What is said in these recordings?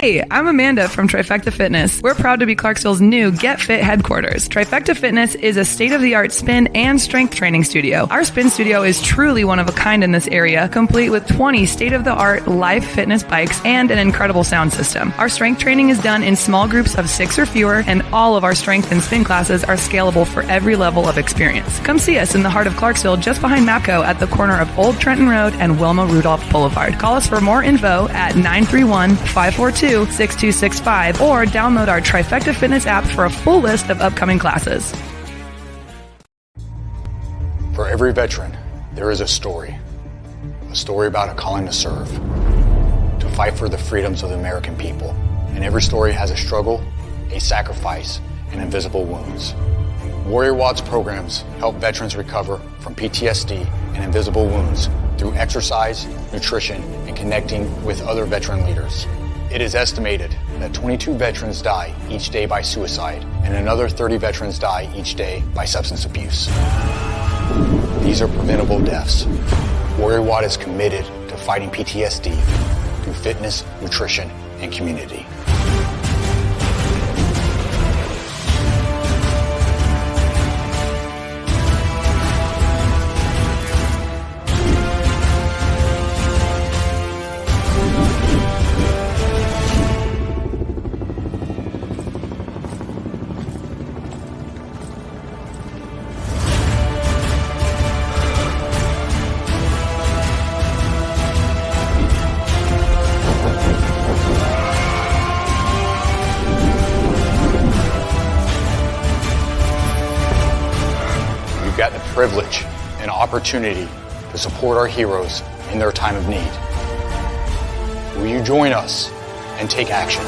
Hey, I'm Amanda from Trifecta Fitness. We're proud to be Clarksville's new Get Fit headquarters. Trifecta Fitness is a state-of-the-art spin and strength training studio. Our spin studio is truly one of a kind in this area, complete with 20 state-of-the-art live fitness bikes and an incredible sound system. Our strength training is done in small groups of 6 or fewer, and all of our strength and spin classes are scalable for every level of experience. Come see us in the heart of Clarksville, just behind MAPCO at the corner of Old Trenton Road and Wilma Rudolph Boulevard. Call us for more info at 931-542-6265 or download our Trifecta Fitness app for a full list of upcoming classes. For every veteran, there is a story about a calling to serve, to fight for the freedoms of the American people. And every story has a struggle, a sacrifice, and invisible wounds. Warrior Watts programs help veterans recover from PTSD and invisible wounds through exercise, nutrition, and connecting with other veteran leaders. It is estimated that 22 veterans die each day by suicide, and another 30 veterans die each day by substance abuse. These are preventable deaths. Warrior Watt is committed to fighting PTSD through fitness, nutrition, and community. Privilege and opportunity to support our heroes in their time of need. Will you join us and take action?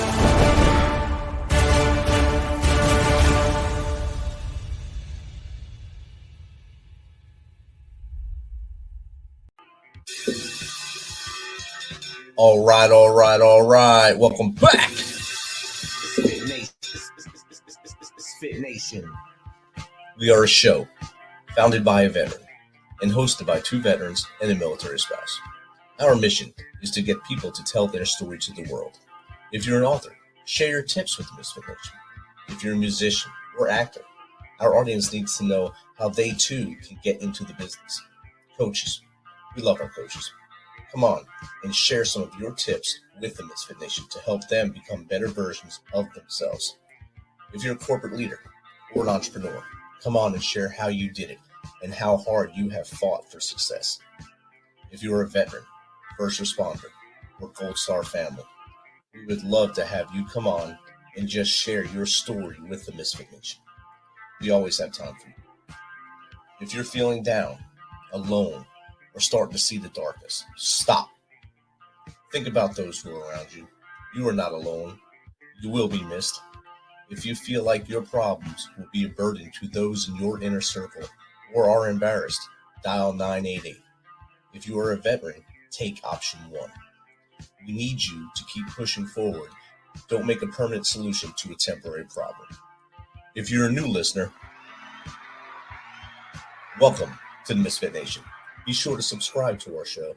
All right. Welcome back. MisFitNation. We are a show founded by a veteran and hosted by 2 veterans and a military spouse. Our mission is to get people to tell their story to the world. If you're an author, share your tips with the Misfit Nation. If you're a musician or actor, our audience needs to know how they too can get into the business. Coaches, we love our coaches. Come on and share some of your tips with the Misfit Nation to help them become better versions of themselves. If you're a corporate leader or an entrepreneur, come on and share how you did it and how hard you have fought for success. If you're a veteran, first responder, or Gold Star family, we would love to have you come on and just share your story with the Misfit Nation. We always have time for you. If you're feeling down, alone, or starting to see the darkness, stop. Think about those who are around you. You are not alone. You will be missed. If you feel like your problems will be a burden to those in your inner circle or are embarrassed, dial 988. If you are a veteran, take option 1. We need you to keep pushing forward. Don't make a permanent solution to a temporary problem. If you're a new listener, welcome to the Misfit Nation. Be sure to subscribe to our show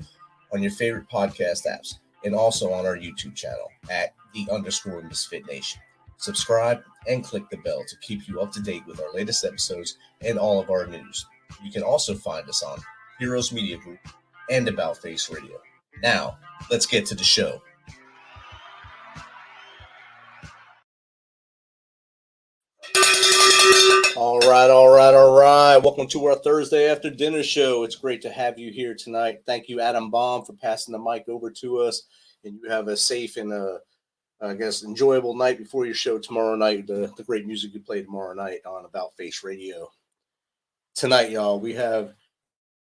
on your favorite podcast apps and also on our YouTube channel at @_Misfit Nation. Subscribe and click the bell to keep you up to date with our latest episodes and all of our news. You can also find us on Heroes Media Group and About Face Radio. Now, let's get to the show. All right. Welcome to our Thursday after dinner show. It's great to have you here tonight. Thank you, Adam Baum, for passing the mic over to us. And you have a safe and enjoyable night before your show tomorrow night. The great music you play tomorrow night on About Face Radio. Tonight, y'all, we have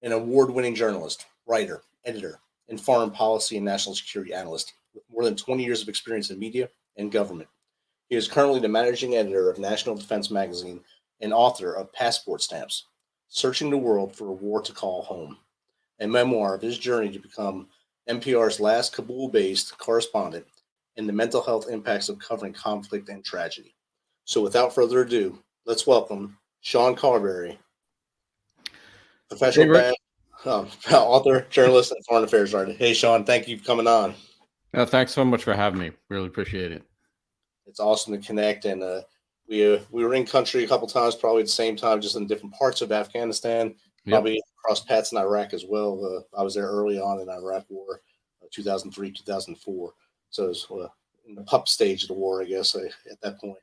an award-winning journalist, writer, editor, and foreign policy and national security analyst with more than 20 years of experience in media and government. He is currently the managing editor of National Defense Magazine and author of Passport Stamps, Searching the World for a War to Call Home, a memoir of his journey to become NPR's last Kabul-based correspondent and the mental health impacts of covering conflict and tragedy. So without further ado, let's welcome Sean Carberry, professional author, journalist, and foreign affairs writer. Hey, Sean, thank you for coming on. Thanks so much for having me. Really appreciate it. It's awesome to connect, and we were in country a couple times, probably at the same time, just in different parts of Afghanistan. Probably across paths in Iraq as well. I was there early on in Iraq War, 2003, 2004. So it was in the pup stage of the war, I guess, at that point.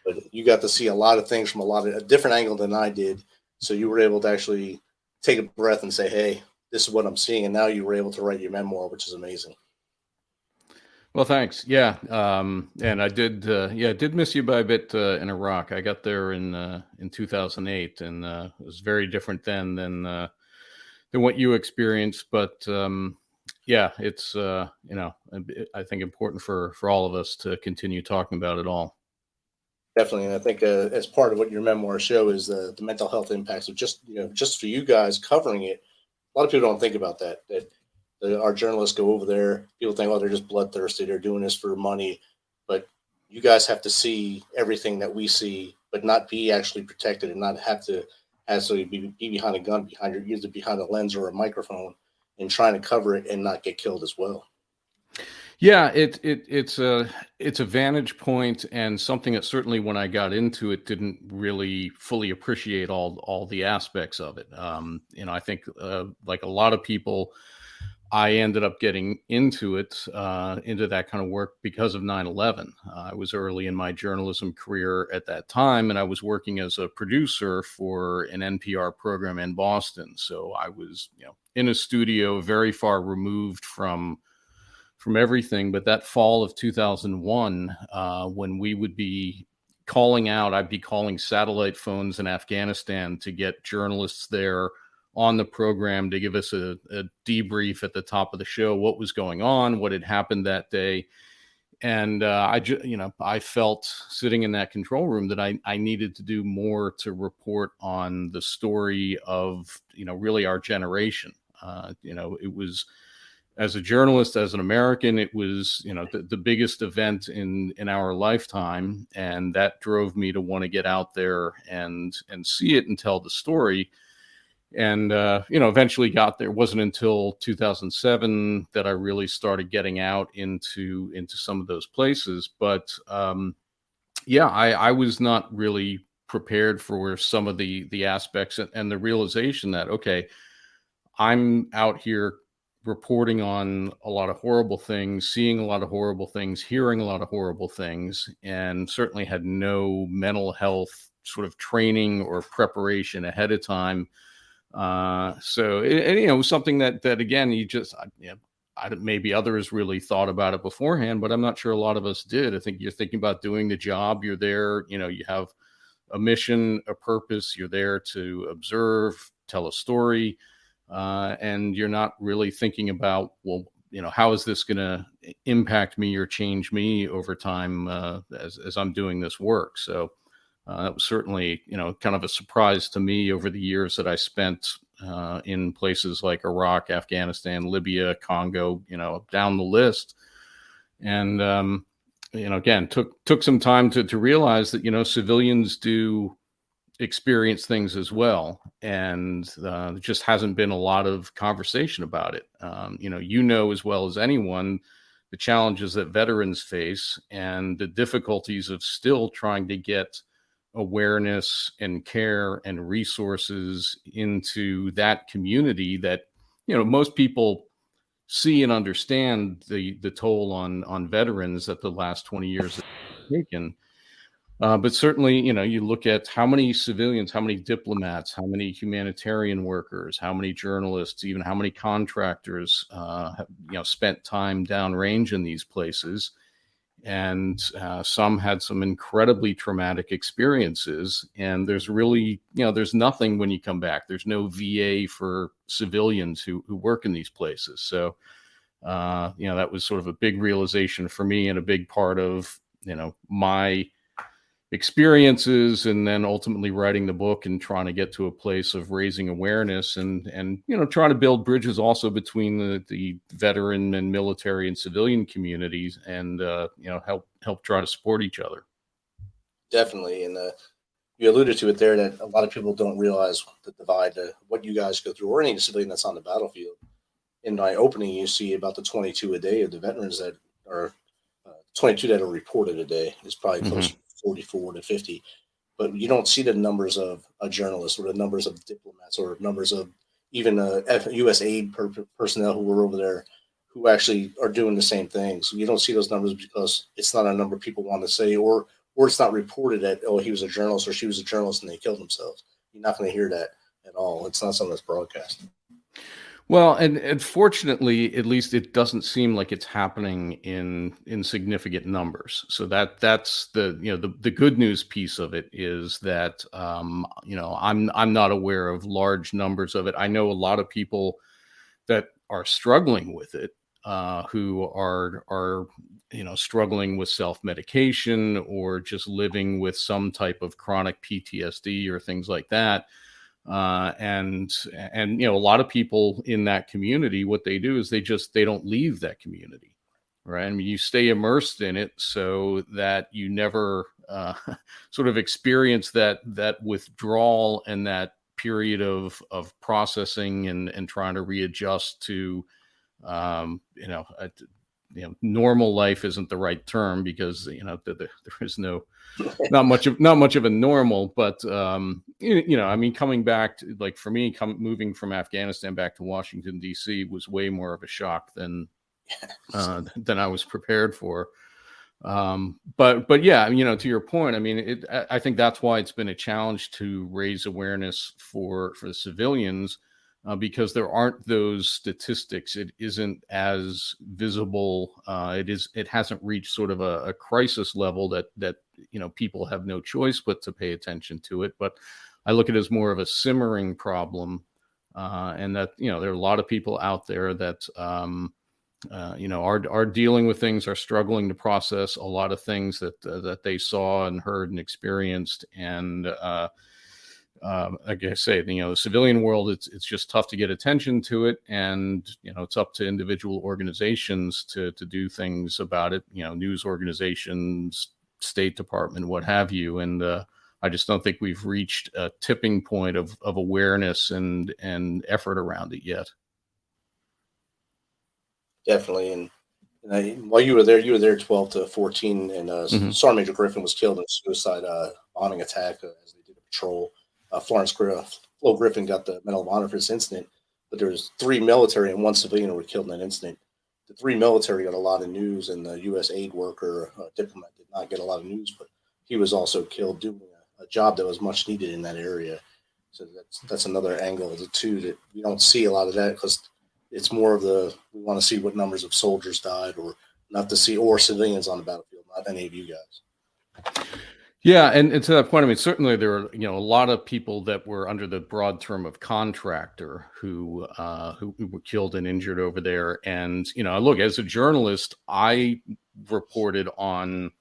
But you got to see a lot of things from a different angle than I did. So you were able to actually take a breath and say, hey, this is what I'm seeing. And now you were able to write your memoir, which is amazing. Well, thanks. Yeah. And I did miss you by a bit in Iraq. I got there in 2008, and it was very different then than what you experienced. But it's, I think important for all of us to continue talking about it all. Definitely. And I think as part of what your memoir show is the mental health impacts of just for you guys covering it. A lot of people don't think about that our journalists go over there. People think, oh, they're just bloodthirsty. They're doing this for money. But you guys have to see everything that we see, but not be actually protected and not have to actually be behind a gun, either behind a lens or a microphone, and trying to cover it and not get killed as well. Yeah, it's a vantage point, and something that certainly when I got into it didn't really fully appreciate all the aspects of it. I think like a lot of people, I ended up getting into that kind of work because of 9/11. I was early in my journalism career at that time, and I was working as a producer for an NPR program in Boston. So I was, in a studio very far removed from everything. But that fall of 2001, when we would be calling out, I'd be calling satellite phones in Afghanistan to get journalists there on the program to give us a debrief at the top of the show, what was going on, what had happened that day. And I felt sitting in that control room that I needed to do more to report on the story of, really our generation. It was, as a journalist, as an American, it was, the biggest event in our lifetime. And that drove me to want to get out there and see it and tell the story. And, eventually got there. It wasn't until 2007 that I really started getting out into some of those places. But I was not really prepared for some of the aspects and the realization that, okay, I'm out here reporting on a lot of horrible things, seeing a lot of horrible things, hearing a lot of horrible things, and certainly had no mental health sort of training or preparation ahead of time. So it was something that again, maybe others really thought about it beforehand, but I'm not sure a lot of us did. I think you're thinking about doing the job. You're there, you have a mission, a purpose. You're there to observe, tell a story, and you're not really thinking about, well, how is this going to impact me or change me over time as I'm doing this work? So. That was certainly, kind of a surprise to me over the years that I spent in places like Iraq, Afghanistan, Libya, Congo, down the list. And, again, took some time to realize that, civilians do experience things as well. And there just hasn't been a lot of conversation about it. As well as anyone, the challenges that veterans face and the difficulties of still trying to get awareness and care and resources into that community that, most people see and understand the toll on veterans that the last 20 years have taken. But certainly, you look at how many civilians, how many diplomats, how many humanitarian workers, how many journalists, even how many contractors have, spent time downrange in these places. And some had some incredibly traumatic experiences. And there's really, there's nothing when you come back. There's no VA for civilians who work in these places. So, that was sort of a big realization for me and a big part of, my experiences, and then ultimately writing the book and trying to get to a place of raising awareness and trying to build bridges also between the veteran and military and civilian communities, and help try to support each other. Definitely. And you alluded to it there, that a lot of people don't realize the divide, what you guys go through, or any civilian that's on the battlefield. In my opening, you see about the 22 a day of the veterans that or 22 that are reported a day. Is probably close to 44 to 50. But you don't see the numbers of journalists or the numbers of diplomats or numbers of even U.S. aid personnel who were over there who actually are doing the same thing. So you don't see those numbers because it's not a number people want to say, or it's not reported that, oh, he was a journalist or she was a journalist and they killed themselves. You're not going to hear that at all. It's not something that's broadcast. Well, and fortunately, at least it doesn't seem like it's happening in significant numbers. So that's the good news piece of it is that I'm not aware of large numbers of it. I know a lot of people that are struggling with it, who are struggling with self-medication or just living with some type of chronic PTSD or things like that. And a lot of people in that community, what they do is they don't leave that community, right? I mean, you stay immersed in it so that you never sort of experience that withdrawal and that period of processing and trying to readjust to, normal life isn't the right term because, there is not much of a normal, but, I mean, coming back to, like, for me, moving from Afghanistan back to Washington, D.C. was way more of a shock than I was prepared for. But yeah, to your point, I mean, I think that's why it's been a challenge to raise awareness for the civilians, because there aren't those statistics. It isn't as visible. It hasn't reached sort of a crisis level that people have no choice but to pay attention to it. But I look at it as more of a simmering problem, and that there are a lot of people out there that are dealing with things, are struggling to process a lot of things that they saw and heard and experienced. And like I say, the civilian world, it's just tough to get attention to it, and it's up to individual organizations to do things about it. News organizations, State Department, what have you. And I just don't think we've reached a tipping point of awareness and effort around it yet. Definitely. And while you were there 12 to 14, and Sergeant Major Griffin was killed in a suicide bombing attack as they did a patrol. Flo Griffin got the Medal of Honor for this incident, but there was 3 military and 1 civilian who were killed in that incident. The 3 military got a lot of news, and the U.S. aid worker, diplomat, did not get a lot of news, but he was also killed doing a job that was much needed in that area. So that's another angle of the two that we don't see a lot of that, because it's more of we want to see what numbers of soldiers died, or not to see, or civilians on the battlefield, not any of you guys. Yeah, and to that point, I mean, certainly there are a lot of people that were under the broad term of contractor who were killed and injured over there. And look, as a journalist, I reported on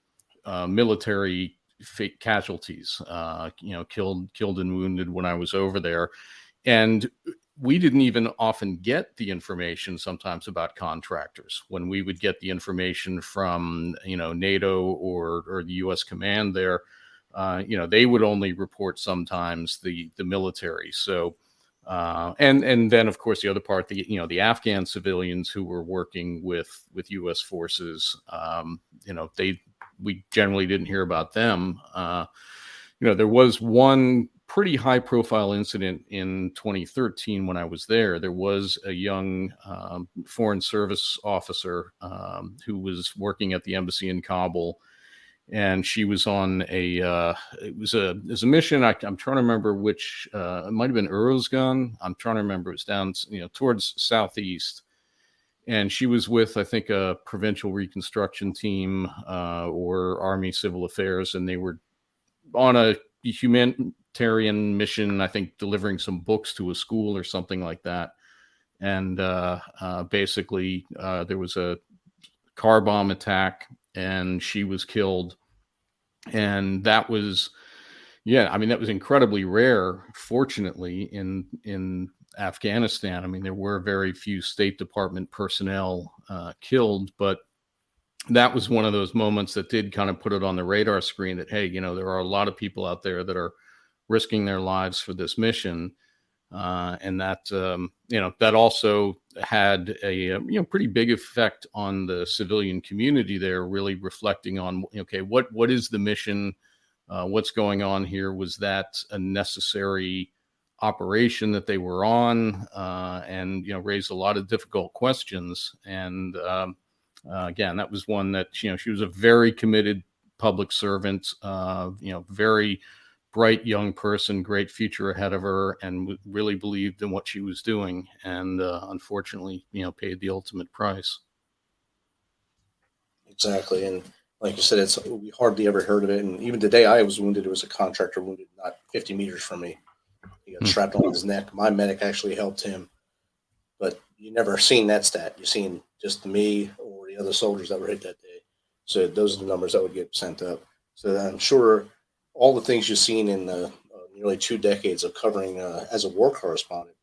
military casualties, killed and wounded when I was over there, and we didn't even often get the information sometimes about contractors. When we would get the information from, NATO or the U.S. command there, they would only report sometimes the military. So, and then of course the other part, the Afghan civilians who were working with U.S. forces, we generally didn't hear about them. There was one pretty high profile incident in 2013 when I was there. There was a young foreign service officer who was working at the embassy in Kabul, and she was on it was a mission. I'm trying to remember which, it might've been Uruzgan. I'm trying to remember. It was down, towards southeast. And she was with, I think, a provincial reconstruction team or Army Civil Affairs, and they were on a humanitarian mission, I think, delivering some books to a school or something like that. And basically, there was a car bomb attack, and she was killed. And that was, that was incredibly rare, fortunately, in Afghanistan. I mean, there were very few State Department personnel killed, but that was one of those moments that did kind of put it on the radar screen that, hey, there are a lot of people out there that are risking their lives for this mission. And that, that also had a pretty big effect on the civilian community there, really reflecting on, okay, what is the mission? What's going on here? Was that a necessary operation that they were on? And raised a lot of difficult questions. And again, that was one that she was a very committed public servant, very bright young person, great future ahead of her, and really believed in what she was doing, and unfortunately, paid the ultimate price. Exactly, and like you said, we hardly ever heard of it. And even the day I was wounded, it was a contractor wounded not 50 meters from me. He got shrapnel on his neck. My medic actually helped him, but you never seen that stat. You seen just me or the other soldiers that were hit that day. So those are the numbers that would get sent up. So I'm sure all the things you've seen in the nearly 2 decades of covering as a war correspondent,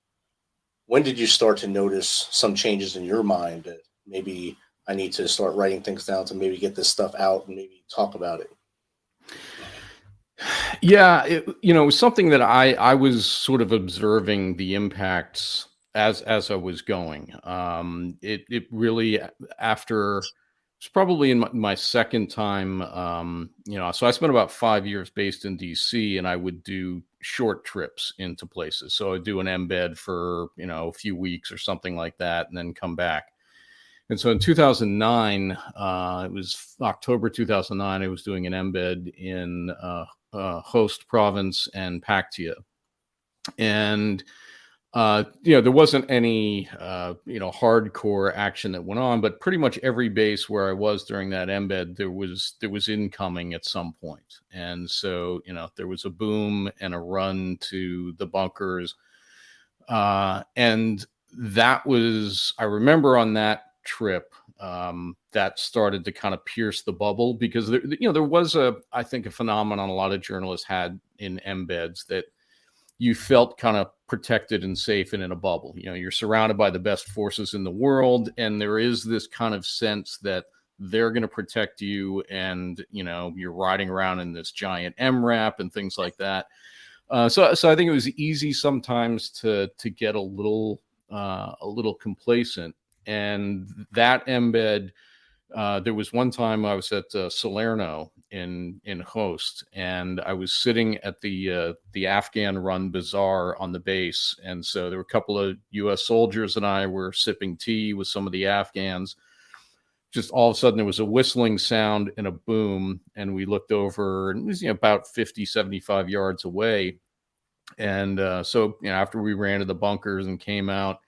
when did you start to notice some changes in your mind that maybe I need to start writing things down to maybe get this stuff out and maybe talk about it? Yeah, it was something that I was sort of observing the impacts as I was going. It really, after, it's probably in my second time, so I spent about 5 years based in DC, and I would do short trips into places. So I'd do an embed for, a few weeks or something like that, and then come back. And so in 2009, it was October 2009, I was doing an embed in Host Province and Paktia. And there wasn't any, hardcore action that went on, but pretty much every base where I was during that embed, there was incoming at some point. And so, there was a boom and a run to the bunkers. And that was, I remember on that trip, that started to kind of pierce the bubble, because there was I think a phenomenon a lot of journalists had in embeds, that you felt kind of protected and safe and in a bubble. You're surrounded by the best forces in the world, and there is this kind of sense that they're going to protect you, and you're riding around in this giant MRAP and things like that. So I think it was easy sometimes to get a little complacent. And that embed, there was one time I was at Salerno in Host, and I was sitting at the Afghan-run bazaar on the base. And so there were a couple of U.S. soldiers, and I were sipping tea with some of the Afghans. Just all of a sudden, there was a whistling sound and a boom, and we looked over, and it was about 50, 75 yards away. And so after we ran to the bunkers and came out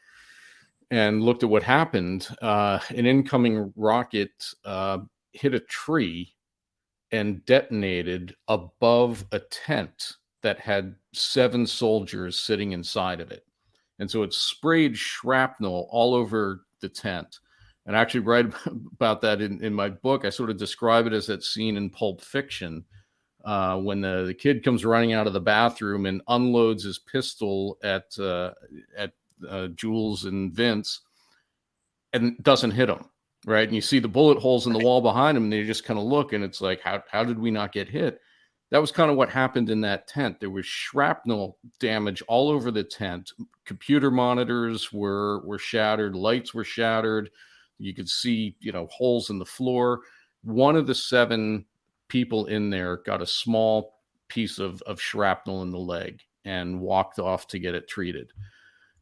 and looked at what happened, an incoming rocket hit a tree and detonated above a tent that had 7 soldiers sitting inside of it. And so it sprayed shrapnel all over the tent. And I actually write about that in my book. I sort of describe it as that scene in Pulp Fiction, when the kid comes running out of the bathroom and unloads his pistol at Jules and Vince, and doesn't hit them, right? And you see the bullet holes in the wall behind him, and they just kind of look, and it's like, how did we not get hit? That was kind of what happened in that tent. There was shrapnel damage all over the tent. Computer monitors were shattered, lights were shattered. You could see, holes in the floor. One of the 7 people in there got a small piece of shrapnel in the leg and walked off to get it treated.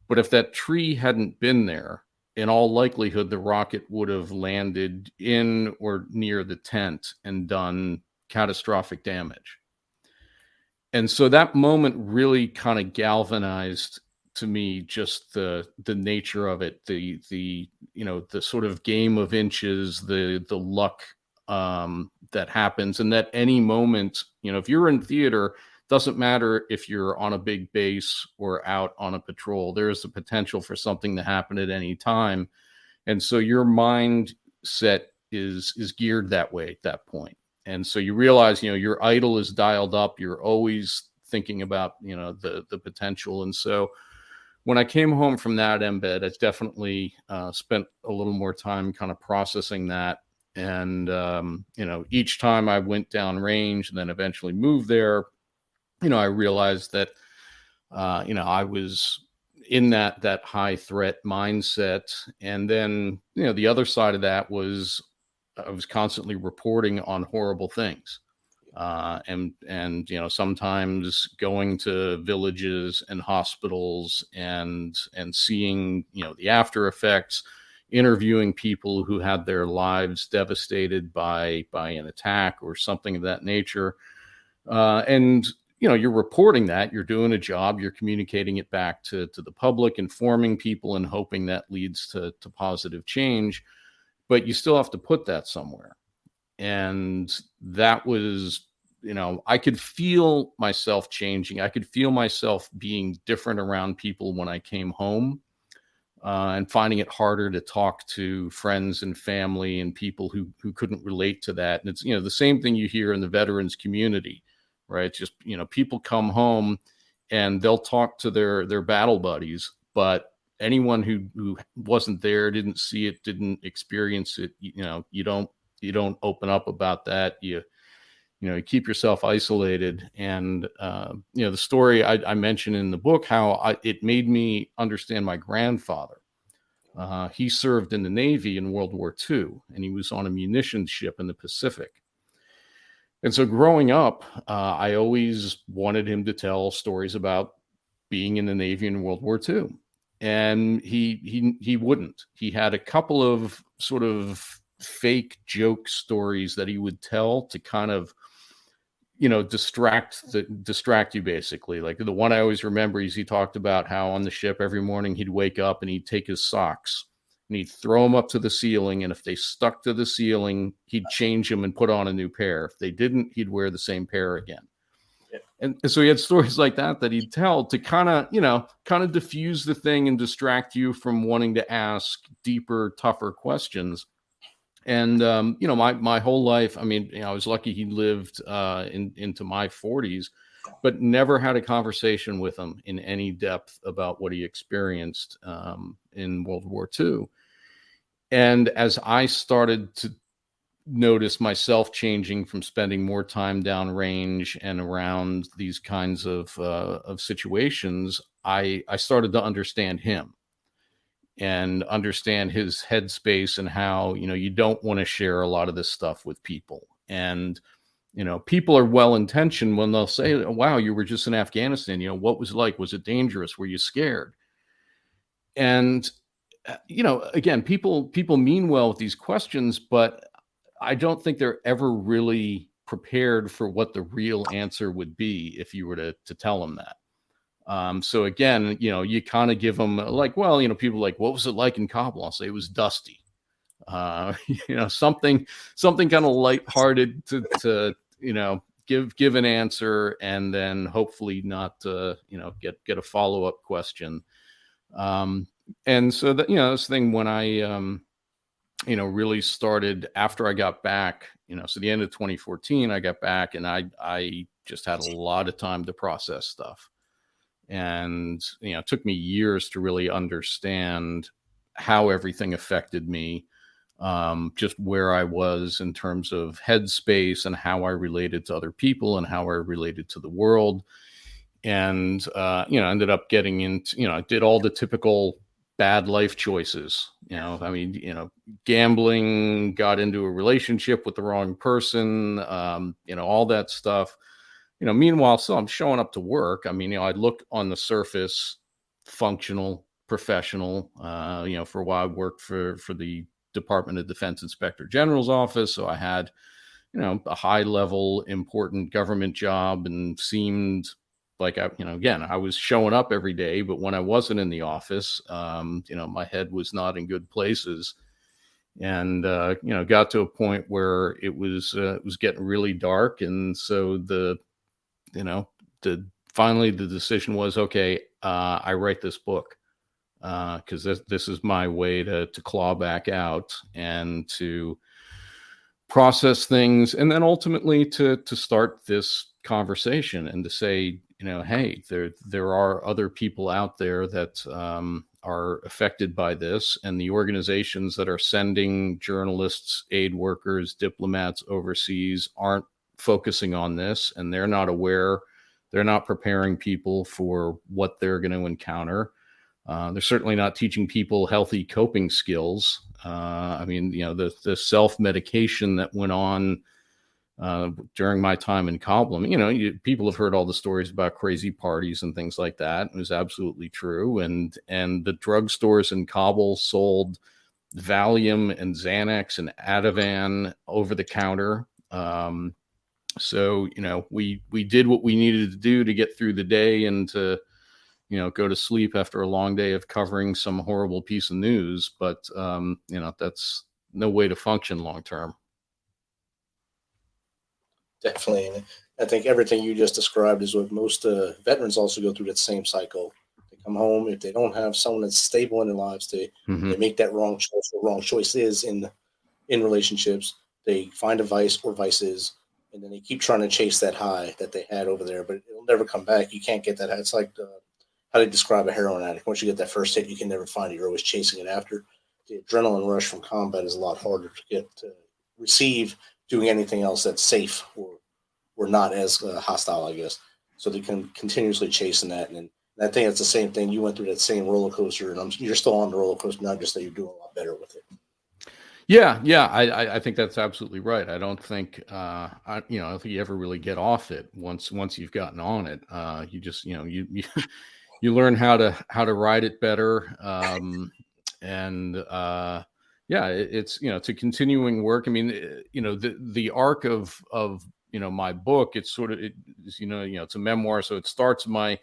But if that tree hadn't been there, in all likelihood, the rocket would have landed in or near the tent and done catastrophic damage. And so that moment really kind of galvanized to me just the nature of it, the sort of game of inches, the luck that happens, and that any moment, if you're in theater, doesn't matter if you're on a big base or out on a patrol, there is the potential for something to happen at any time. And so your mindset is geared that way at that point. And so you realize, your idol is dialed up. You're always thinking about, the potential. And so when I came home from that embed, I definitely spent a little more time kind of processing that. And, each time I went down range and then eventually moved there, I realized that, I was in that high threat mindset. And then, the other side of that was I was constantly reporting on horrible things. And sometimes going to villages and hospitals and seeing, the after effects, interviewing people who had their lives devastated by an attack or something of that nature. And you're reporting that, you're doing a job, you're communicating it back to the public, informing people and hoping that leads to positive change. But you still have to put that somewhere. And that was, I could feel myself changing. I could feel myself being different around people when I came home, and finding it harder to talk to friends and family and people who couldn't relate to that. And it's, the same thing you hear in the veterans community, right? It's just, people come home and they'll talk to their battle buddies, but anyone who wasn't there, didn't see it, didn't experience it, you don't open up about that. You keep yourself isolated. And, the story I mentioned in the book, how it made me understand my grandfather. He served in the Navy in World War II, and he was on a munitions ship in the Pacific. And so growing up, I always wanted him to tell stories about being in the Navy in World War II. And he wouldn't. He had a couple of sort of fake joke stories that he would tell to kind of, distract you, basically. Like the one I always remember is he talked about how on the ship every morning he'd wake up and he'd take his socks and he'd throw them up to the ceiling. And if they stuck to the ceiling, he'd change them and put on a new pair. If they didn't, he'd wear the same pair again. Yeah. And so he had stories like that he'd tell to kind of diffuse the thing and distract you from wanting to ask deeper, tougher questions. And, my whole life, I was lucky he lived into my 40s, but never had a conversation with him in any depth about what he experienced in World War II. And as I started to notice myself changing from spending more time downrange and around these kinds of situations, I started to understand him and understand his headspace and how, you don't want to share a lot of this stuff with people. And, people are well-intentioned when they'll say, wow, you were just in Afghanistan. What was it like? Was it dangerous? Were you scared? And, again, people mean well with these questions, but I don't think they're ever really prepared for what the real answer would be if you were to tell them that. So again, you kind of give them like, well, people like, what was it like in Kabul? I'll say it was dusty. Something kind of lighthearted to give an answer and then hopefully not, get a follow-up question. And so that, this thing when I, really started after I got back, so the end of 2014, I got back and I just had a lot of time to process stuff. And, it took me years to really understand how everything affected me, just where I was in terms of headspace and how I related to other people and how I related to the world. And, ended up getting into, I did all the typical bad life choices, gambling, got into a relationship with the wrong person, all that stuff. Meanwhile, so I'm showing up to work. I look on the surface functional, professional, for a while I worked for the Department of Defense Inspector General's office. So I had, a high level, important government job and seemed like I was showing up every day, but when I wasn't in the office, my head was not in good places. And, got to a point where it was getting really dark. And so finally the decision was, okay, I write this book, because this is my way to claw back out and to process things. And then ultimately to start this conversation and to say, hey, there are other people out there that are affected by this, and the organizations that are sending journalists, aid workers, diplomats overseas aren't focusing on this, and they're not aware. They're not preparing people for what they're going to encounter. They're certainly not teaching people healthy coping skills. I mean, the self-medication that went on during my time in Kabul. People have heard all the stories about crazy parties and things like that. It was absolutely true. And the drugstores in Kabul sold Valium and Xanax and Ativan over the counter. So, we did what we needed to do to get through the day and to, go to sleep after a long day of covering some horrible piece of news. But, that's no way to function long term. Definitely. And I think everything you just described is what most veterans also go through, that same cycle. They come home. If they don't have someone that's stable in their lives, they make that wrong choice. The wrong choice is in relationships. They find a vice or vices, and then they keep trying to chase that high that they had over there, but it'll never come back. You can't get that high. It's like how they describe a heroin addict. Once you get that first hit, you can never find it. You're always chasing it after. The adrenaline rush from combat is a lot harder to receive doing anything else that's safe or not as hostile, I guess. So they can continuously chasing that. And I think it's the same thing. You went through that same roller coaster, and you're still on the roller coaster now, just that you're doing a lot better with it. Yeah. I think that's absolutely right. I don't think, I don't think you ever really get off it once you've gotten on it. You just, you learn how to ride it better. It's a continuing work. I mean, the arc of my book, it's it's a memoir. So it starts my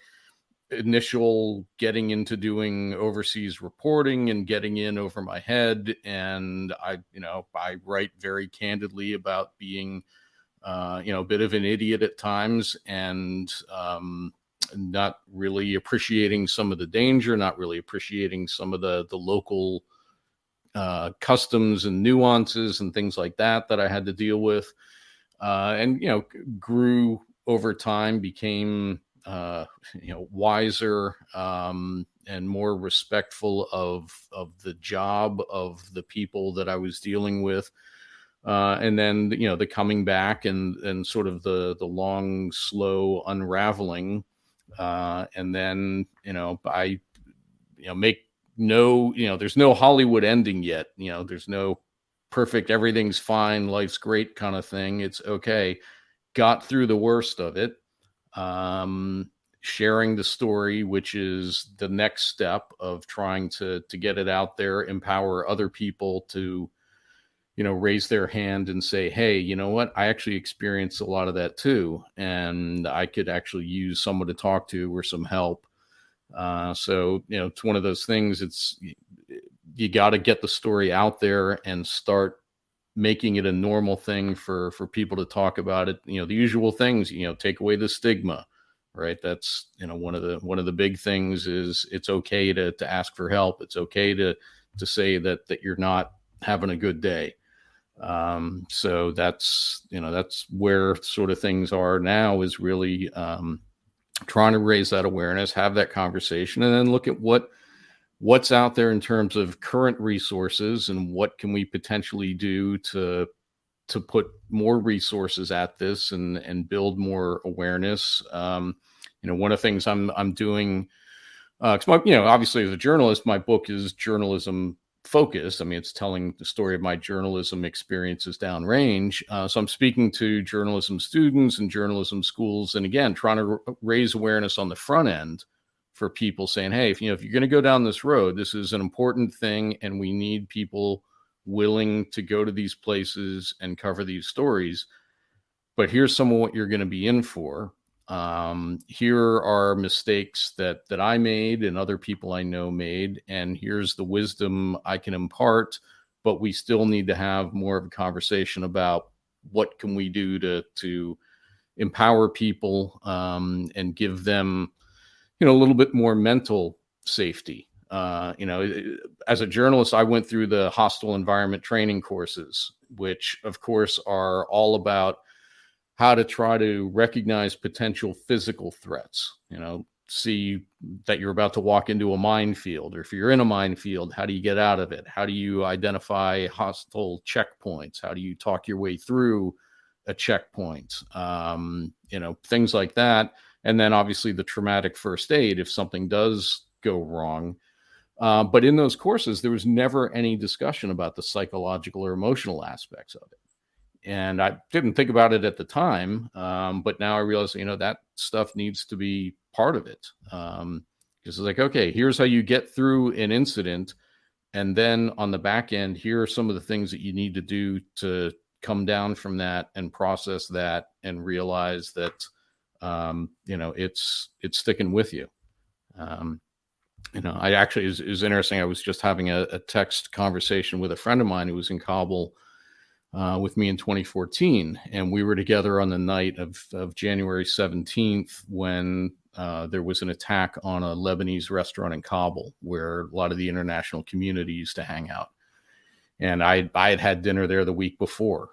initial getting into doing overseas reporting and getting in over my head. And I write very candidly about being, a bit of an idiot at times and, not really appreciating some of the danger, not really appreciating some of the local customs and nuances and things like that I had to deal with, and grew over time, became wiser and more respectful of the job, of the people that I was dealing with, and then the coming back and sort of the long, slow unraveling, and then I make there's no Hollywood ending yet. There's no perfect, everything's fine, life's great kind of thing. It's okay. Got through the worst of it. Sharing the story, which is the next step of trying to get it out there, empower other people to, raise their hand and say, hey, you know what? I actually experienced a lot of that too. And I could actually use someone to talk to or some help. So, it's one of those things. You got to get the story out there and start making it a normal thing for people to talk about it. The usual things, take away the stigma, right? That's, one of the big things is it's okay to ask for help. It's okay to say that you're not having a good day. So that's where sort of things are now, is really, trying to raise that awareness, have that conversation, and then look at what's out there in terms of current resources and what can we potentially do to put more resources at this and build more awareness. One of the things I'm doing, 'cause obviously as a journalist, my book is journalism focused. I mean, it's telling the story of my journalism experiences downrange. So I'm speaking to journalism students and journalism schools, and again, trying to raise awareness on the front end for people, saying, hey, if you're going to go down this road, this is an important thing, and we need people willing to go to these places and cover these stories. But here's some of what you're going to be in for. Here are mistakes that I made and other people I know made, and here's the wisdom I can impart, but we still need to have more of a conversation about what can we do to empower people, and give them, a little bit more mental safety. As a journalist, I went through the hostile environment training courses, which of course are all about how to try to recognize potential physical threats, see that you're about to walk into a minefield, or if you're in a minefield, how do you get out of it? How do you identify hostile checkpoints? How do you talk your way through a checkpoint? Things like that. And then obviously the traumatic first aid, if something does go wrong, But in those courses, there was never any discussion about the psychological or emotional aspects of it. And I didn't think about it at the time, but now I realize, that stuff needs to be part of it. Because it's like, okay, here's how you get through an incident. And then on the back end, here are some of the things that you need to do to come down from that and process that and realize that, it's sticking with you. I actually, it was interesting. I was just having a text conversation with a friend of mine who was in Kabul with me in 2014. And we were together on the night of January 17th when there was an attack on a Lebanese restaurant in Kabul where a lot of the international community used to hang out. And I had dinner there the week before.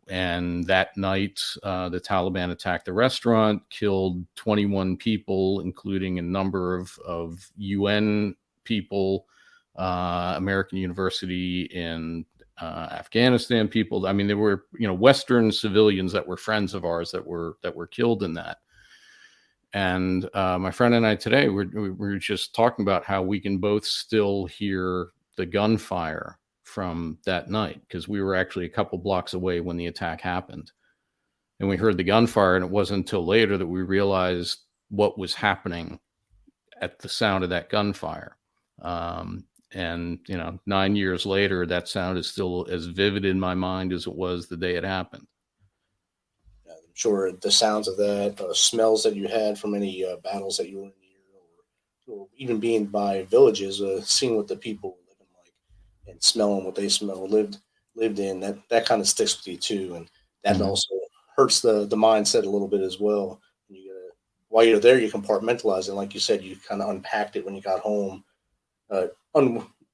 And that night, the Taliban attacked the restaurant, killed 21 people, including a number of UN people, American University in Afghanistan people. I mean, there were, Western civilians that were friends of ours that were killed in that. And my friend and I today, we're just talking about how we can both still hear the gunfire from that night, because we were actually a couple blocks away when the attack happened. And we heard the gunfire, and it wasn't until later that we realized what was happening at the sound of that gunfire. And 9 years later, that sound is still as vivid in my mind as it was the day it happened. I'm sure the sounds of that, smells that you had from any battles that you were in here, or even being by villages, seeing what the people were living like and smelling what they lived in, that kind of sticks with you too. And that also hurts the mindset a little bit as well. While you're there, you compartmentalize it. Like you said, you kind of unpacked it when you got home.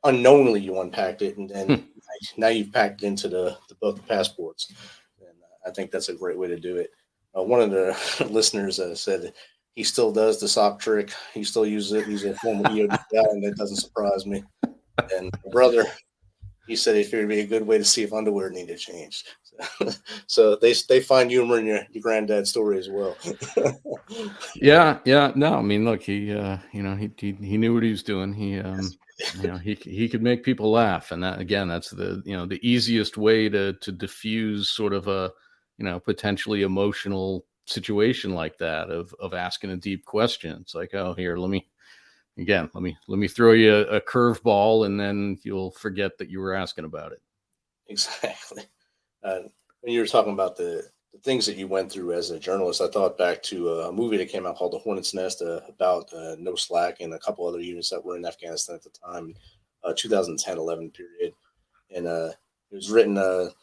Unknowingly you unpacked it, and then now you've packed it into the book of passports. And I think that's a great way to do it. One of the listeners said he still does the sock trick. He still uses it. He's a former EOD guy, and that doesn't surprise me. And my brother, he said he figured it'd be a good way to see if underwear needed changed. So they find humor in your granddad's story as well. Yeah. No, I mean, look, he knew what he was doing. He could make people laugh, and that, again, that's the easiest way to diffuse sort of a potentially emotional situation like that of asking a deep question. It's like, oh, here, let me throw you a curveball, and then you'll forget that you were asking about it. Exactly. When you were talking about the things that you went through as a journalist, I thought back to a movie that came out called The Hornet's Nest about No Slack and a couple other units that were in Afghanistan at the time, 2010-11 period. And it was written, the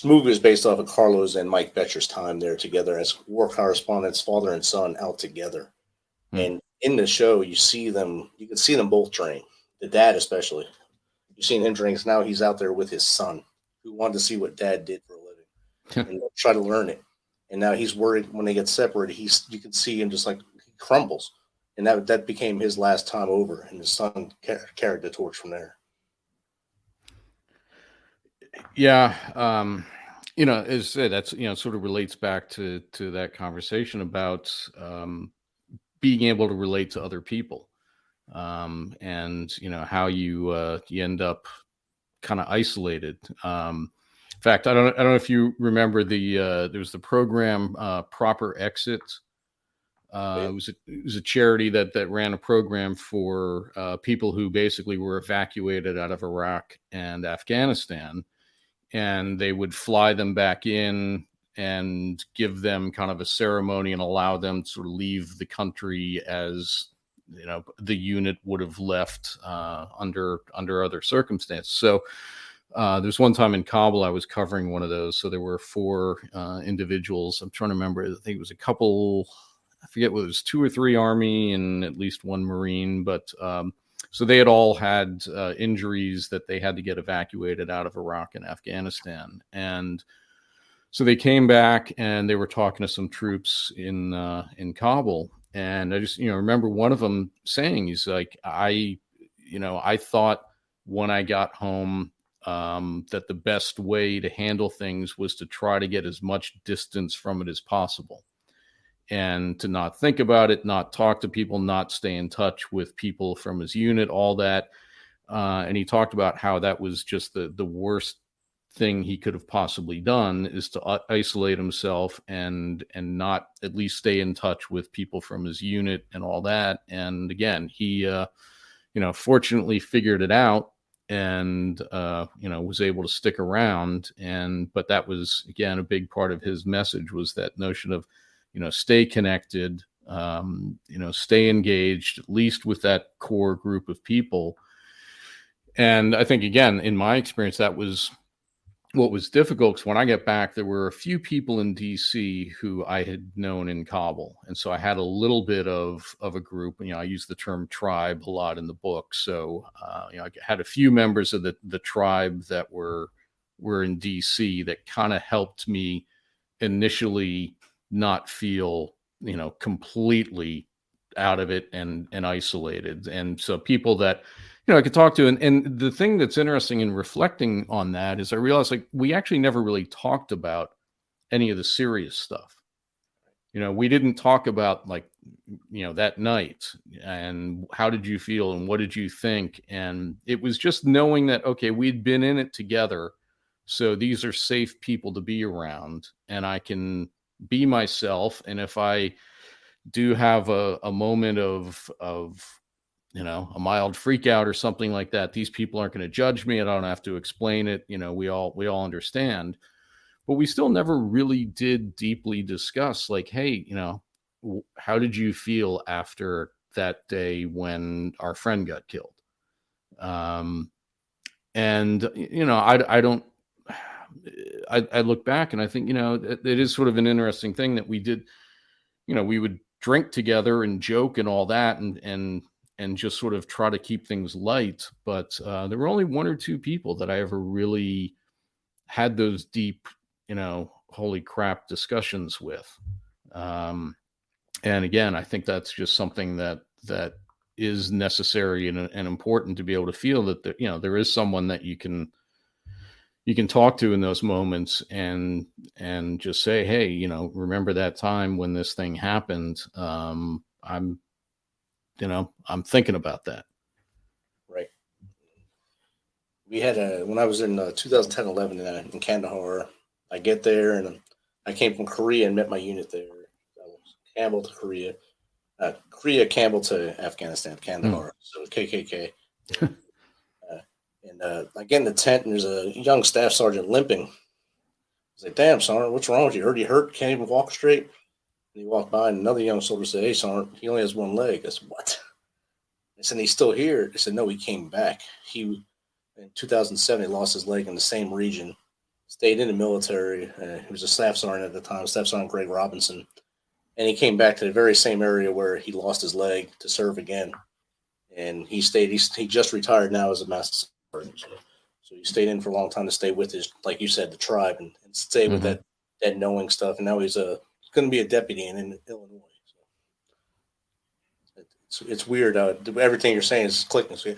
movie was based off of Carlos and Mike Betcher's time there together as war correspondents, father and son, out together. And in the show, you can see them both train, the dad especially. You've seen him train, now he's out there with his son, who wanted to see what dad did for a living and try to learn it. And now he's worried when they get separated. You can see him just like he crumbles. And that became his last time over, and his son carried the torch from there. Yeah. As I said, that's, sort of relates back to that conversation about being able to relate to other people. And how you end up kind of isolated. In fact, I don't know if you remember there was the program Proper Exit. It was a charity that ran a program for people who basically were evacuated out of Iraq and Afghanistan, and they would fly them back in and give them kind of a ceremony and allow them to sort of leave the country as the unit would have left under other circumstances. So there's one time in Kabul I was covering one of those. So there were 4 individuals. I'm trying to remember. I think it was a couple. I forget whether it was 2 or 3 Army and at least 1 Marine. But so they had all had injuries that they had to get evacuated out of Iraq and Afghanistan. And so they came back and they were talking to some troops in Kabul. And I just, remember one of them saying, he's like, I thought when I got home that the best way to handle things was to try to get as much distance from it as possible. and to not think about it, not talk to people, not stay in touch with people from his unit, all that. And he talked about how that was just the worst thing he could have possibly done, is to isolate himself and not at least stay in touch with people from his unit and all that. And again, he, fortunately figured it out and, was able to stick around. But that was, again, a big part of his message, was that notion of, stay connected, stay engaged, at least with that core group of people. And I think, again, in my experience, that was what was difficult, because when I get back, there were a few people in DC who I had known in Kabul. And so I had a little bit of a group. I use the term tribe a lot in the book. So, I had a few members of the tribe that were in DC that kind of helped me initially not feel, completely out of it and isolated. And so people that, I could talk to. And the thing that's interesting in reflecting on that is I realized, like, we actually never really talked about any of the serious stuff. We didn't talk about, like, that night and how did you feel and what did you think? And it was just knowing that, okay, we'd been in it together. So these are safe people to be around, and I can be myself. And if I do have a moment of a mild freak out or something like that, these people aren't going to judge me. I don't have to explain it. We all understand. But we still never really did deeply discuss, like, hey, how did you feel after that day when our friend got killed? I look back and I think, it is sort of an interesting thing that we did. We would drink together and joke and all that, and just sort of try to keep things light. But there were only one or two people that I ever really had those deep, holy crap discussions with. And again, I think that's just something that is necessary and important, to be able to feel that there is someone that you can talk to in those moments and just say, hey, remember that time when this thing happened? I'm thinking about that. Right. We had when I was in 2010-11 in Kandahar, I get there and I came from Korea and met my unit there. I was Campbell to Korea, Campbell to Afghanistan, Kandahar. So KKK. I get in the tent and there's a young staff sergeant limping. I was like, damn, Sergeant, what's wrong with you? Heard you hurt? Can't even walk straight? And he walked by and another young soldier said, hey, Sergeant, he only has one leg. I said, what? I said, he's still here. They said, no, he came back. In 2007, he lost his leg in the same region, stayed in the military. He was a staff sergeant at the time, Staff Sergeant Greg Robinson. And he came back to the very same area where he lost his leg to serve again. And he stayed. He just retired now as a master sergeant. So he stayed in for a long time to stay with his, like you said, the tribe and stay with that knowing stuff. And now he's going to be a deputy in Illinois. So it's weird. Everything you're saying is clicking.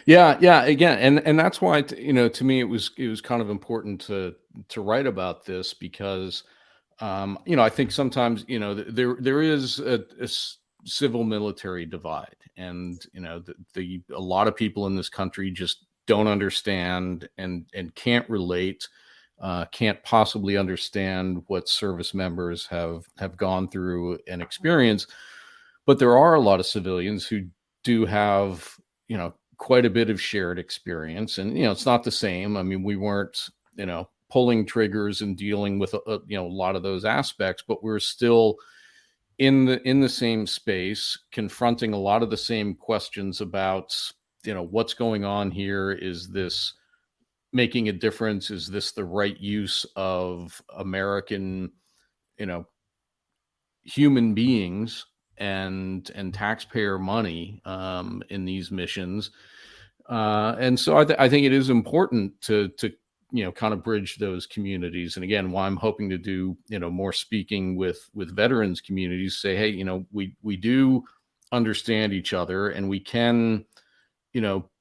Yeah. Again, and that's why, to me, it was kind of important to write about this, because, I think sometimes, there is a civil military divide, and, a lot of people in this country just don't understand and can't relate, can't possibly understand what service members have gone through and experienced. But there are a lot of civilians who do have, quite a bit of shared experience. And, it's not the same. I mean, we weren't, pulling triggers and dealing with, a lot of those aspects, but we're still in the same space, confronting a lot of the same questions about, what's going on here? Is this making a difference? Is this the right use of American, human beings and taxpayer money in these missions? And so I think it is important to kind of bridge those communities. And again, why I'm hoping to do, more speaking with veterans communities, say, hey, we do understand each other, and we can,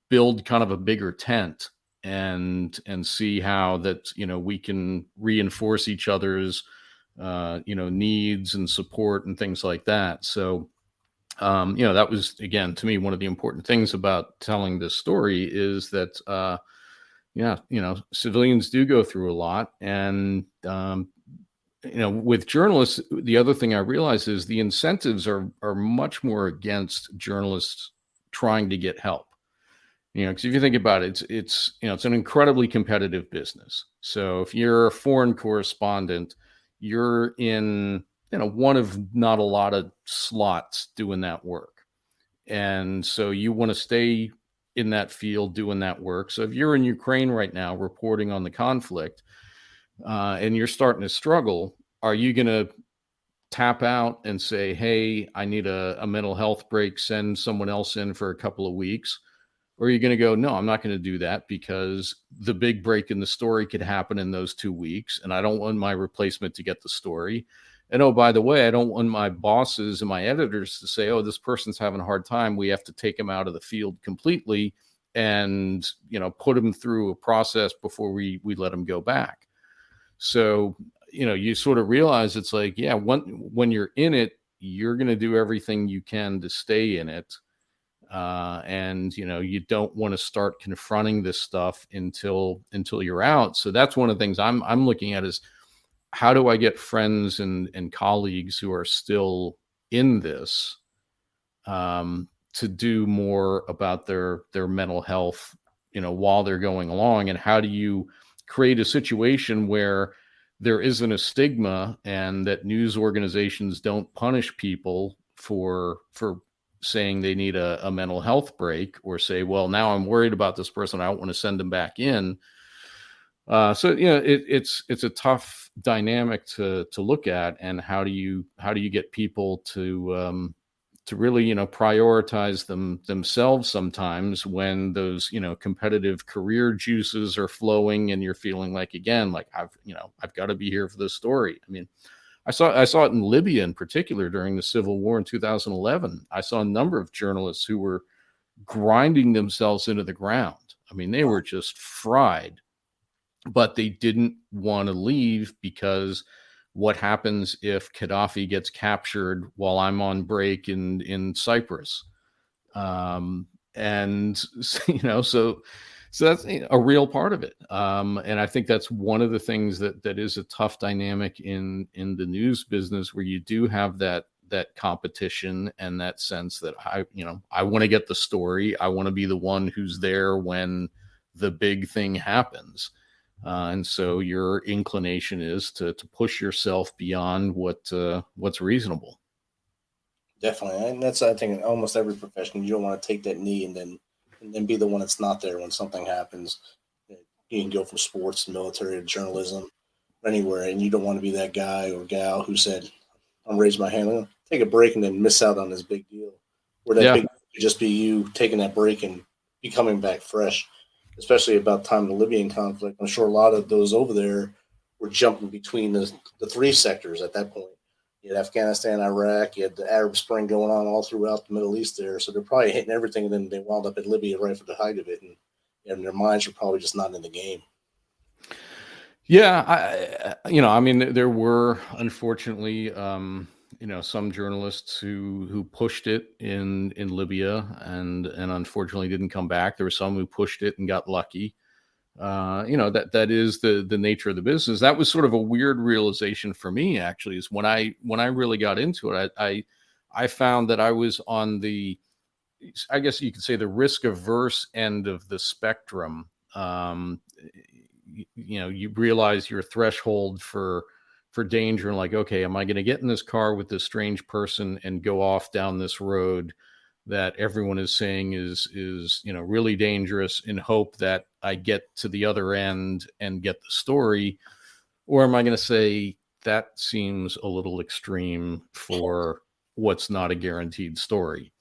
build kind of a bigger tent and see how that, we can reinforce each other's needs and support and things like that. So, that was, again, to me, one of the important things about telling this story is that, civilians do go through a lot. And, with journalists, the other thing I realize is the incentives are much more against journalists trying to get help. Because if you think about it, it's an incredibly competitive business. So if you're a foreign correspondent, you're in, one of not a lot of slots doing that work. And so you want to stay in that field doing that work. So if you're in Ukraine right now reporting on the conflict, and you're starting to struggle, are you going to tap out and say, hey, I need a mental health break, send someone else in for a couple of weeks? Or are you going to go, no, I'm not going to do that because the big break in the story could happen in those 2 weeks, and I don't want my replacement to get the story. And oh, by the way, I don't want my bosses and my editors to say, oh, this person's having a hard time, we have to take him out of the field completely and, put him through a process before we let him go back. So, you sort of realize it's like, yeah, when you're in it, you're going to do everything you can to stay in it. And, you don't want to start confronting this stuff until you're out. So that's one of the things I'm looking at is, how do I get friends and colleagues who are still in this, to do more about their mental health, while they're going along? And how do you create a situation where there isn't a stigma and that news organizations don't punish people for saying they need a mental health break, or say, well, now I'm worried about this person, I don't want to send them back in. It's a tough dynamic to look at. And how do you get people to really, prioritize themselves sometimes when those, competitive career juices are flowing and you're feeling like, again, like I've got to be here for this story. I mean, I saw it in Libya in particular during the civil war in 2011. I saw a number of journalists who were grinding themselves into the ground. I mean, they were just fried, but they didn't want to leave because what happens if Gaddafi gets captured while I'm on break in Cyprus? And so that's a real part of it. And I think that's one of the things that is a tough dynamic in the news business, where you do have that competition and that sense that I want to get the story. I want to be the one who's there when the big thing happens. And so your inclination is to push yourself beyond what's reasonable. Definitely. And that's, I think, in almost every profession, you don't want to take that knee and then be the one that's not there when something happens. You can go from sports to military to journalism, anywhere, and you don't want to be that guy or gal who said, I'm raising my hand, I'm gonna take a break, and then miss out on this big deal. Where that big could just be you taking that break and be coming back fresh, especially about the time of the Libyan conflict. I'm sure a lot of those over there were jumping between the three sectors at that point. You had Afghanistan, Iraq, you had the Arab Spring going on all throughout the Middle East there. So they're probably hitting everything, and then they wound up at Libya right for the height of it. And their minds were probably just not in the game. Yeah. There were, unfortunately, some journalists who pushed it in Libya and unfortunately didn't come back. There were some who pushed it and got lucky. That is the nature of the business. That was sort of a weird realization for me, actually, is when I really got into it, I found that I was on the, I guess you could say, the risk averse end of the spectrum. You realize your threshold for danger and like, okay, am I going to get in this car with this strange person and go off down this road that everyone is saying is really dangerous in hope that I get to the other end and get the story? Or am I going to say that seems a little extreme for what's not a guaranteed story?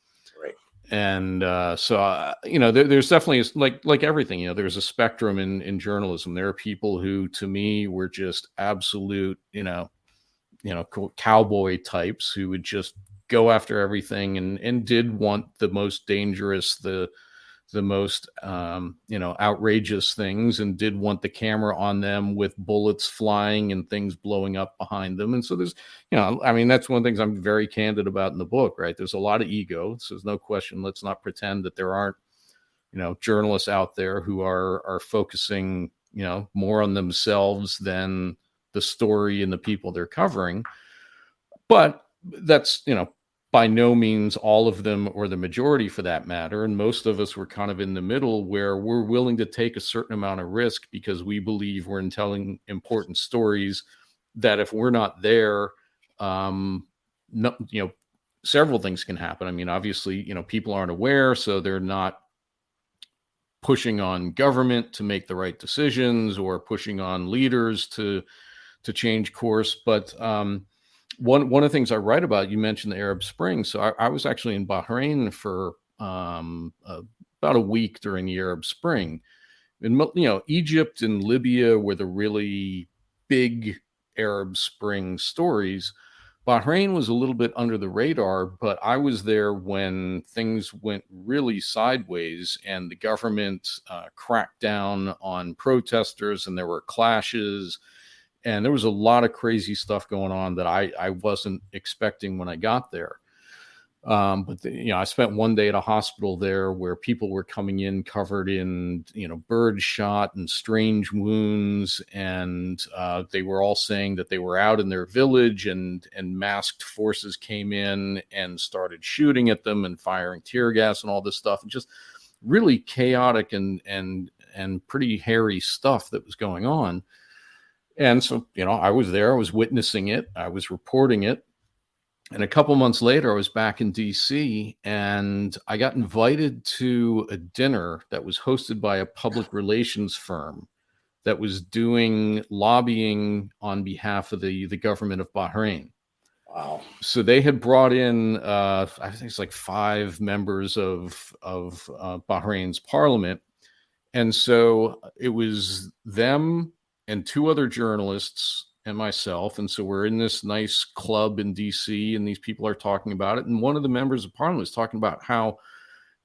Right. And there's definitely, like everything, there's a spectrum in journalism. There are people who, to me, were just absolute, cowboy types who would just go after everything and did want the most dangerous, the the most, outrageous things, and did want the camera on them with bullets flying and things blowing up behind them. And so there's, that's one of the things I'm very candid about in the book, right? There's a lot of ego. So there's no question. Let's not pretend that there aren't, journalists out there who are focusing, more on themselves than the story and the people they're covering. But that's, by no means all of them, or the majority for that matter. And most of us were kind of in the middle, where we're willing to take a certain amount of risk because we believe we're in telling important stories that if we're not there, several things can happen. I mean, obviously, people aren't aware, so they're not pushing on government to make the right decisions, or pushing on leaders to change course. But one of the things I write about, you mentioned the Arab Spring. So I was actually in Bahrain for about a week during the Arab Spring. And, Egypt and Libya were the really big Arab Spring stories. Bahrain was a little bit under the radar, but I was there when things went really sideways and the government cracked down on protesters, and there were clashes, and there was a lot of crazy stuff going on that I wasn't expecting when I got there. But I spent one day at a hospital there where people were coming in covered in, bird shot and strange wounds. And they were all saying that they were out in their village, and masked forces came in and started shooting at them and firing tear gas and all this stuff. And just really chaotic and pretty hairy stuff that was going on. And so, I was there, I was witnessing it, I was reporting it. And a couple months later, I was back in DC, and I got invited to a dinner that was hosted by a public relations firm that was doing lobbying on behalf of the government of Bahrain. Wow. So they had brought in, I think it's like 5 members of Bahrain's parliament. And so it was them and 2 other journalists and myself. And so we're in this nice club in DC, and these people are talking about it. And one of the members of parliament was talking about how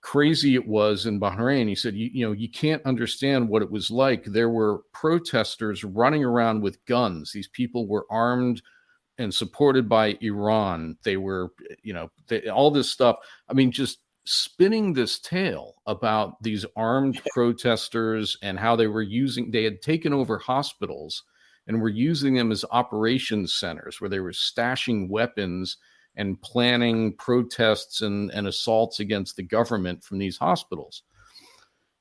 crazy it was in Bahrain. He said, you can't understand what it was like. There were protesters running around with guns. These people were armed and supported by Iran. They were, all this stuff. I mean, just spinning this tale about these armed protesters and how they had taken over hospitals and were using them as operations centers where they were stashing weapons and planning protests and assaults against the government from these hospitals.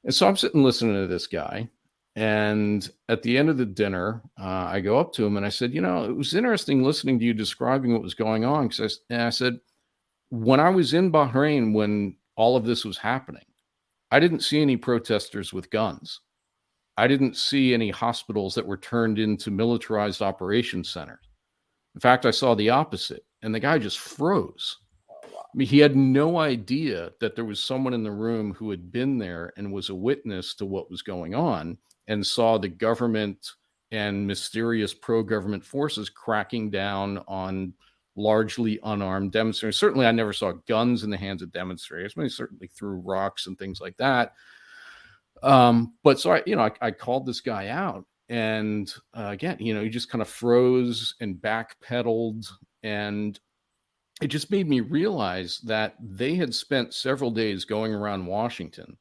And so I'm sitting listening to this guy. And at the end of the dinner, I go up to him and I said, it was interesting listening to you describing what was going on. Because I said, when I was in Bahrain, when all of this was happening, I didn't see any protesters with guns. I didn't see any hospitals that were turned into militarized operations centers. In fact, I saw the opposite. And the guy just froze. I mean, he had no idea that there was someone in the room who had been there and was a witness to what was going on, and saw the government and mysterious pro-government forces cracking down on largely unarmed demonstrators. Certainly, I never saw guns in the hands of demonstrators. I mean, they certainly threw rocks and things like that. But so I called this guy out, and again, he just kind of froze and backpedaled, and it just made me realize that they had spent several days going around Washington,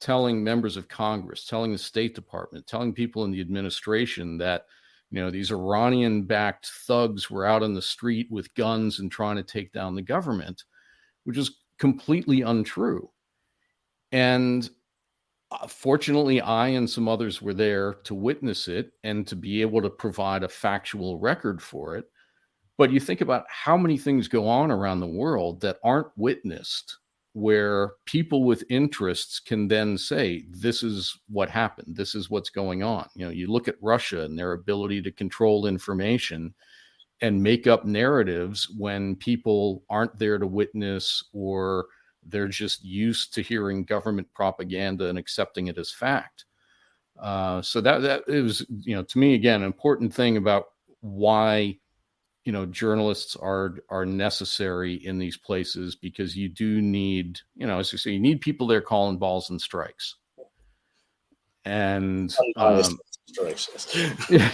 telling members of Congress, telling the State Department, telling people in the administration that, these Iranian-backed thugs were out on the street with guns and trying to take down the government, which is completely untrue. And fortunately, I and some others were there to witness it and to be able to provide a factual record for it. But you think about how many things go on around the world that aren't witnessed, where people with interests can then say, this is what happened. This is what's going on. You look at Russia and their ability to control information and make up narratives when people aren't there to witness, or they're just used to hearing government propaganda and accepting it as fact. So that it was, to me, again, an important thing about why, journalists are necessary in these places, because you do need, as you say, you need people there calling balls and strikes. And strikes. yeah,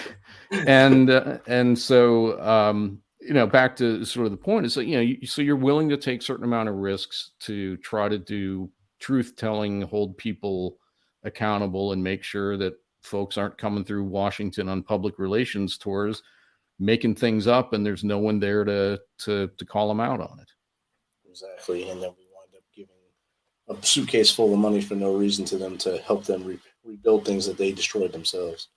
and so back to sort of the point is that so you're willing to take certain amount of risks to try to do truth telling, hold people accountable, and make sure that folks aren't coming through Washington on public relations tours making things up and there's no one there to call them out on it. Exactly. And then we wind up giving a suitcase full of money for no reason to them to help them rebuild things that they destroyed themselves.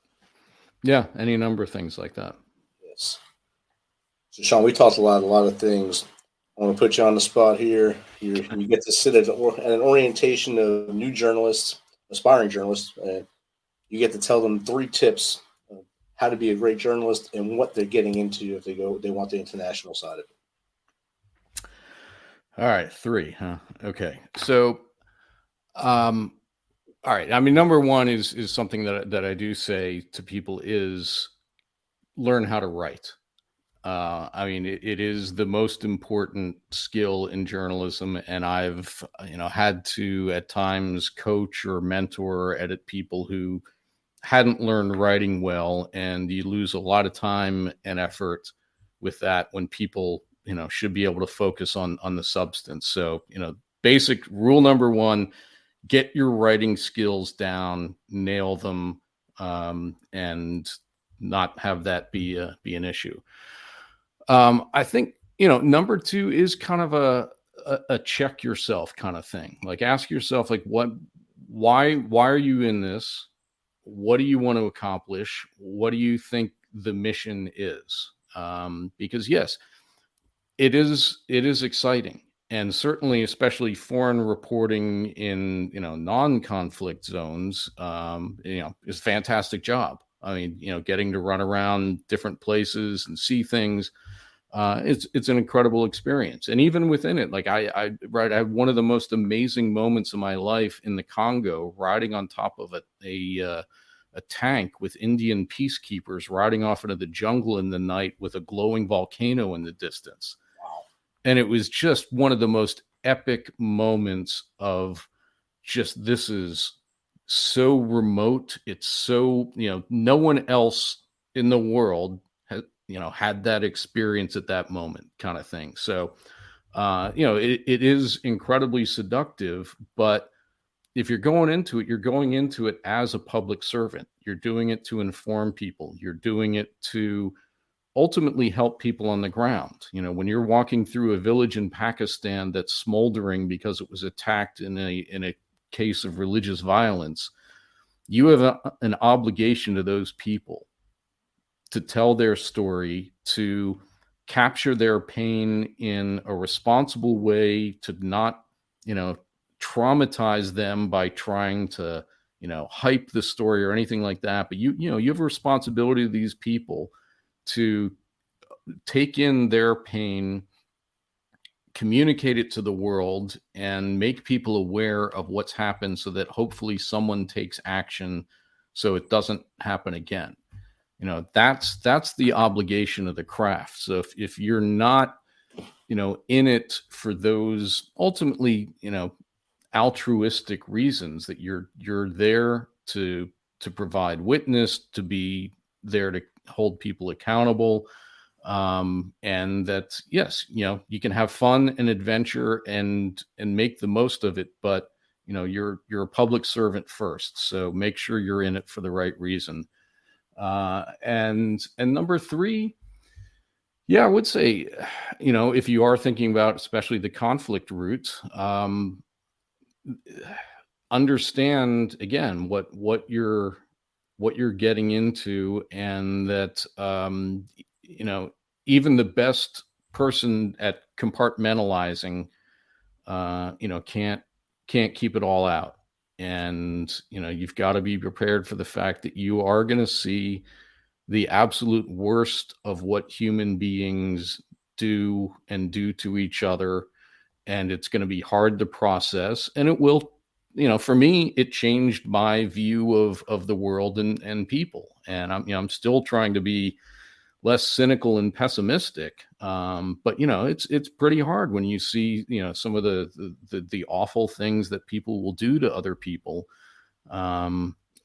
Yeah, any number of things like that. Yes. So, Sean, we talked a lot of things. I want to put you on the spot here. You get to sit at an orientation of new journalists, aspiring journalists, and you get to tell them 3 tips of how to be a great journalist and what they're getting into if they want the international side of it. All right, 3, huh? Okay. So, all right. I mean, number 1 is something that I do say to people is learn how to write. I mean, it is the most important skill in journalism, and I've had to at times coach or mentor or edit people who hadn't learned writing well, and you lose a lot of time and effort with that when people should be able to focus on the substance. So basic rule number 1: get your writing skills down, nail them, and not have that be an issue. I think, number 2 is kind of a check yourself kind of thing. Like, ask yourself, like, why are you in this? What do you want to accomplish? What do you think the mission is? Because yes, it is exciting. And certainly, especially foreign reporting in, non-conflict zones, is a fantastic job. I mean, getting to run around different places and see things, it's an incredible experience. And even within it, like I had one of the most amazing moments of my life in the Congo, riding on top of a tank with Indian peacekeepers riding off into the jungle in the night with a glowing volcano in the distance. Wow. And it was just one of the most epic moments of just, this is so remote. It's so, no one else in the world has, had that experience at that moment, kind of thing. So, it is incredibly seductive, but if you're going into it as a public servant. You're doing it to inform people. You're doing it to ultimately help people on the ground. When you're walking through a village in Pakistan that's smoldering because it was attacked in a case of religious violence, you have an obligation to those people to tell their story, to capture their pain in a responsible way, to not, traumatize them by trying to, hype the story or anything like that. But you have a responsibility to these people to take in their pain, communicate it to the world, and make people aware of what's happened so that hopefully someone takes action so it doesn't happen again. That's the obligation of the craft. So if you're not, in it for those ultimately, altruistic reasons, that you're there to provide witness, to be there to hold people accountable, and that, yes, you can have fun and adventure and make the most of it, but you're a public servant first, so make sure you're in it for the right reason. And number 3, I would say, if you are thinking about especially the conflict route, understand again what you're getting into, and that even the best person at compartmentalizing can't keep it all out. And you've got to be prepared for the fact that you are going to see the absolute worst of what human beings do to each other, and it's going to be hard to process. And it will, for me, it changed my view of the world and people. And I'm still trying to be less cynical and pessimistic. But it's pretty hard when you see some of the awful things that people will do to other people.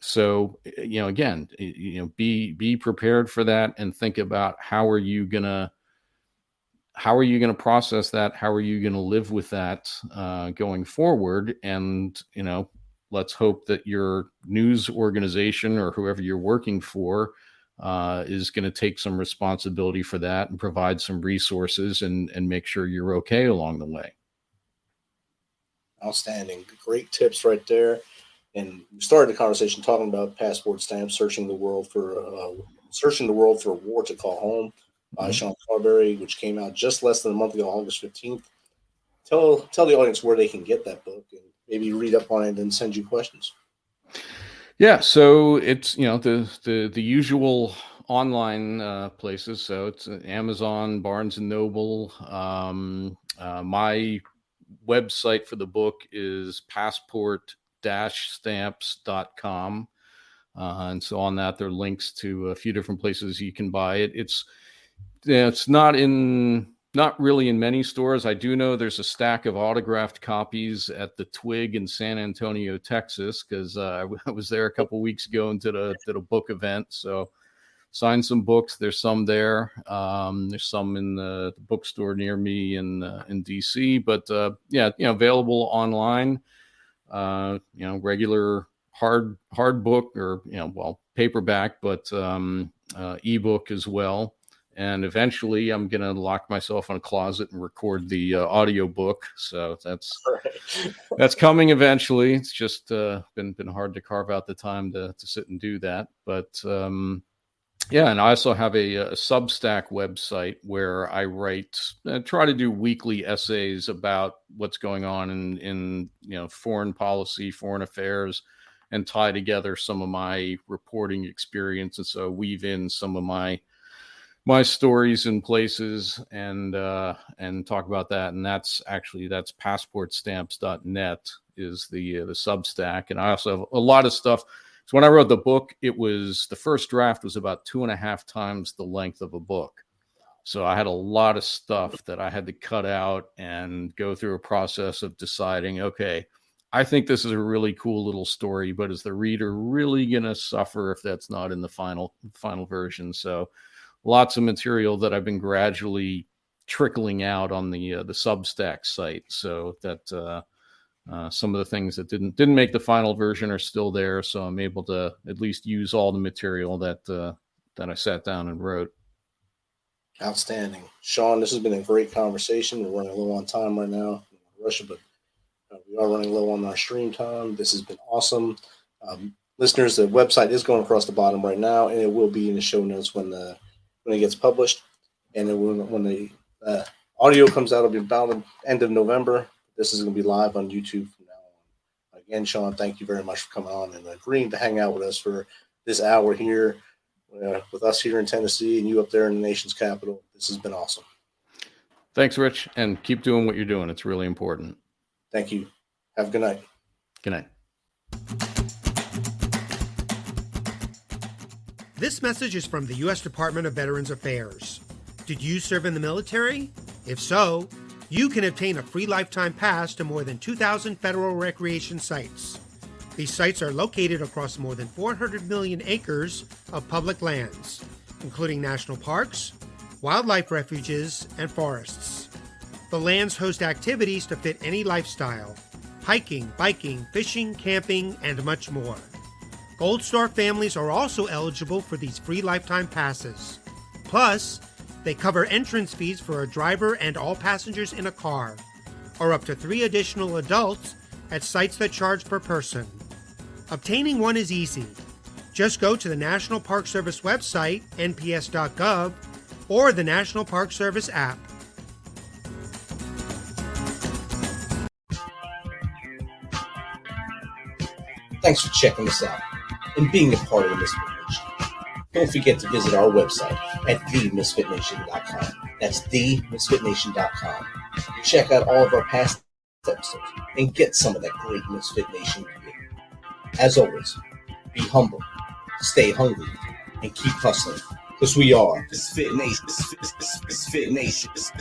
So again, be prepared for that, and think about how are you gonna process that? How are you gonna live with that going forward? And let's hope that your news organization or whoever you're working for is going to take some responsibility for that and provide some resources and make sure you're okay along the way. Outstanding. Great tips right there. And we started the conversation talking about passport stamps, searching the world for a war to call home by Sean Carberry, which came out just less than a month ago, August 15th. Tell the audience where they can get that book and maybe read up on it and send you questions. Yeah, so it's the usual online places. So it's Amazon, Barnes and Noble. My website for the book is passport-stamps.com. And so on that, there are links to a few different places you can buy it. It's not really in many stores. I do know there's a stack of autographed copies at the Twig in San Antonio, Texas, because I was there a couple weeks ago and did a book event. So signed some books. There's some there. There's some in the bookstore near me in DC. But available online. Regular hard book or paperback, but ebook as well. And eventually I'm going to lock myself in a closet and record the audio book. So that's coming eventually. It's just been hard to carve out the time to sit and do that. But and I also have a Substack website where I try to do weekly essays about what's going on in foreign policy, foreign affairs, and tie together some of my reporting experience. And so weave in some of my stories and places and talk about that. And that's passportstamps.net is the Substack. And I also have a lot of stuff. So when I wrote the book, the first draft was about 2.5 times the length of a book. So I had a lot of stuff that I had to cut out and go through a process of deciding, okay, I think this is a really cool little story, but is the reader really going to suffer if that's not in the final version? So lots of material that I've been gradually trickling out on the Substack site, so that some of the things that didn't make the final version are still there. So I'm able to at least use all the material that I sat down and wrote. Outstanding, Sean. This has been a great conversation. We're running low on time right now, Russia, but we are running low on our stream time. This has been awesome. Listeners, the website is going across the bottom right now, and it will be in the show notes when it gets published. And then when the audio comes out, it'll be about the end of November. This is going to be live on YouTube from now on. Again, Sean, thank you very much for coming on and agreeing to hang out with us for this hour here with us here in Tennessee and you up there in the nation's capital. This has been awesome. Thanks, Rich, and keep doing what you're doing. It's really important. Thank you. Have a good night. Good night. This message is from the U.S. Department of Veterans Affairs. Did you serve in the military? If so, you can obtain a free lifetime pass to more than 2,000 federal recreation sites. These sites are located across more than 400 million acres of public lands, including national parks, wildlife refuges, and forests. The lands host activities to fit any lifestyle: hiking, biking, fishing, camping, and much more. Gold Star families are also eligible for these free lifetime passes. Plus, they cover entrance fees for a driver and all passengers in a car, or up to 3 additional adults at sites that charge per person. Obtaining one is easy. Just go to the National Park Service website, nps.gov, or the National Park Service app. Thanks for checking us out and being a part of the Misfit Nation. Don't forget to visit our website at themisfitnation.com. That's themisfitnation.com. Check out all of our past episodes and get some of that great Misfit Nation gear. As always, be humble, stay hungry, and keep hustling. Because we are. MisFitNation.